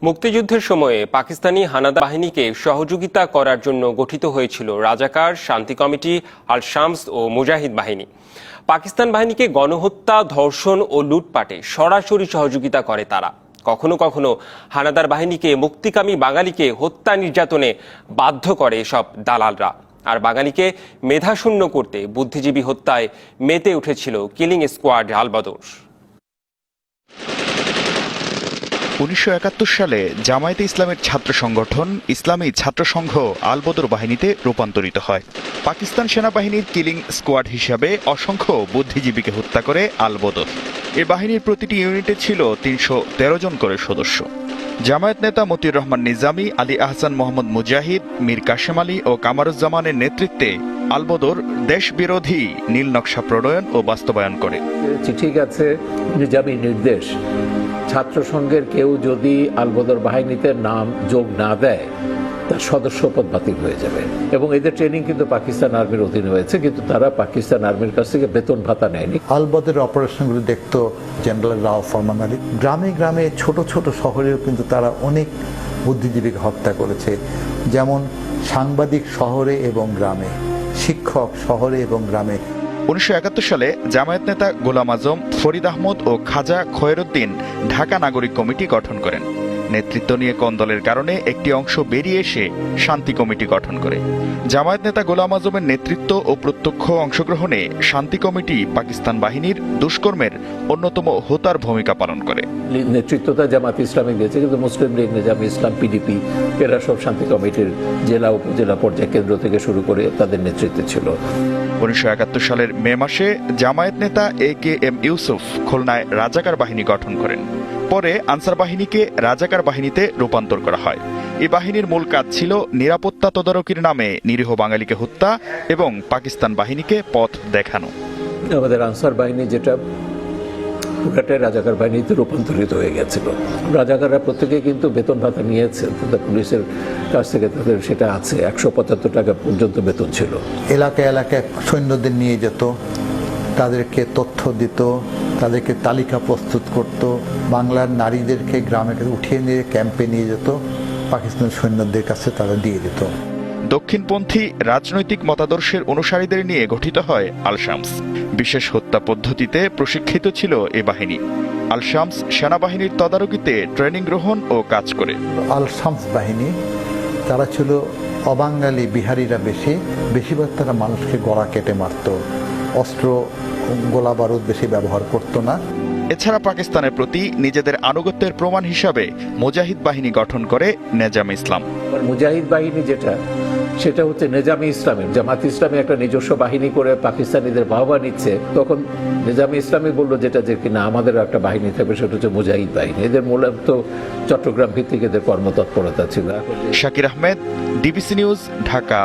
মুক্তিযুদ্ধের সময়ে পাকিস্তানি হানাদার বাহিনীকে সহযোগিতা করার জন্য গঠিত হয়েছিল রাজাকার, শান্তি কমিটি, আল শামস ও মুজাহিদ বাহিনী। পাকিস্তান বাহিনীকে গণহত্যা, ধর্ষণ ও লুটপাটে সরাসরি সহযোগিতা করে তারা। কখনো কখনো হানাদার বাহিনীকে মুক্তিকামী বাঙালিকে হত্যা নির্যাতনে বাধ্য করে এসব দালালরা। আর বাঙালিকে মেধাশূন্য করতে বুদ্ধিজীবী হত্যায় মেতে উঠেছিল কিলিং স্কোয়াড আলবদর। 1971 সালে জামায়াতে ইসলামের ছাত্র সংগঠন ইসলামী ছাত্র সংঘ আলবদর বাহিনীতে রূপান্তরিত হয়। পাকিস্তান সেনাবাহিনীর কিলিং স্কোয়াড হিসাবে অসংখ্য বুদ্ধিজীবীকে হত্যা করে আলবদর। এ বাহিনীর প্রতিটি ইউনিটে ছিল 313 জন করে সদস্য। জামায়াত নেতা মতিউর রহমান নিজামী, আলী আহসান মোহাম্মদ মুজাহিদ, মীর কাশেম আলী ও কামারুজ্জামানের নেতৃত্বে আলবদর দেশ বিরোধী নীল নকশা প্রণয়ন ও বাস্তবায়ন করে। চিঠি গেছে, নিজামী নির্দেশ, ছাত্র সংঘের কেউ যদি আলবদর বাহিনীতে নাম যোগ না দেয় তার সদস্যপদ বাতিল হয়ে যাবে। এবং এদের ট্রেনিং কিন্তু পাকিস্তান আর্মির অধীনে হয়েছে, কিন্তু তারা পাকিস্তান আর্মির কাছ থেকে বেতন ভাতা নেয়নি। আলবদরের অপারেশনগুলো দেখতো জেনারেল রাও ফরমান আলী। গ্রামে গ্রামে ছোট ছোট শহরেও কিন্তু তারা অনেক বুদ্ধিজীবীকে হত্যা করেছে, যেমন সাংবাদিক শহরে এবং গ্রামে, শিক্ষক শহরে এবং গ্রামে। 1971 সালে জামায়াত নেতা গোলাম আজম, ফরিদ আহমদ ও খাজা খয়েরউদ্দিন ঢাকা নাগরিক কমিটি গঠন করেন। নেতৃত্ব নিয়ে কোন্দলের কারণে একটি অংশ বেরিয়ে এসে শান্তি কমিটি গঠন করে। জামায়াত নেতা গোলাম আজমের নেতৃত্ব ও প্রত্যক্ষ অংশগ্রহণে শান্তি কমিটি পাকিস্তান বাহিনীর দুষ্কর্মের অন্যতম হোতার ভূমিকা পালন করে। নেতৃত্বটা জামাত ইসলামে গিয়েছে, কিন্তু মুসলিম লীগ, নিজামী ইসলাম, পিডিপি এরা সব শান্তি কমিটির জেলা উপজেলা পর্যায় কেন্দ্র থেকে শুরু করে তাদের নেতৃত্বে ছিল। 1971 সালের মে মাসে জামায়াত নেতা AKM ইউসুফ খুলনায় রাজাকার বাহিনী গঠন করেন। পরে আনসার বাহিনীকে রাজাকার বাহিনীতে রূপান্তর করা হয়। এই বাহিনীর মূল কাজ ছিল নিরাপত্তা তদারকির নামে নিরীহ বাঙালিকে হত্যা এবং পাকিস্তান বাহিনীকে পথ দেখানো। আমাদের আনসার বাহিনী যেটা পুরাটাই রাজাকার বাহিনীতে রূপান্তরিত হয়ে গেছিল। রাজাকাররা প্রত্যেকে কিন্তু বেতন ভাতা নিয়েছে, তাদের পুলিশের কাছ থেকে তাদের সেটা আছে, 175 টাকা পর্যন্ত বেতন ছিল। এলাকায় এলাকায় সৈন্যদের নিয়ে যেত, তাদেরকে তথ্য দিত, তাদেরকে তালিকা প্রস্তুত করত, বাংলার নারীদেরকে গ্রামে উঠিয়ে নিয়ে ক্যাম্পে নিয়ে যেত, পাকিস্তান সৈন্যদের কাছে তারা দিয়ে দিত। দক্ষিণপন্থী রাজনৈতিক মতাদর্শের অনুসারীদের নিয়ে গঠিত হয় আল শামস। বিশেষ হত্যা পদ্ধতিতে প্রশিক্ষিত ছিল এ বাহিনী। আল শামস সেনাবাহিনীর তদারকিতে ট্রেনিং গ্রহণ ও কাজ করে। আল শামস বাহিনী তারা ছিল অবাঙালি, বিহারিরা বেশিরভাগ তারা মানুষকে গলা কেটে মারত, অস্ত্র গোলা বারুদ বেশি ব্যবহার করত না। এছাড়া পাকিস্তানের প্রতি নিজেদের আনুগত্যের প্রমাণ হিসাবে মুজাহিদ বাহিনী গঠন করে নিজামী ইসলাম। মুজাহিদ বাহিনী সেটা হচ্ছে নিজামী ইসলামের, জামাত ইসলামী একটা নিজস্ব বাহিনী করে পাকিস্তানিদের বাহবা নিচ্ছে, তখন নিজামী ইসলামী বললো যেটা যে কিনা আমাদের একটা বাহিনী থাকবে, সেটা হচ্ছে মুজাহিদ বাহিনী। এদের মূলত চট্টগ্রাম ভিত্তিক এদের কর্মতৎপরতা ছিল। Shakir Ahmed, DBC news, Dhaka.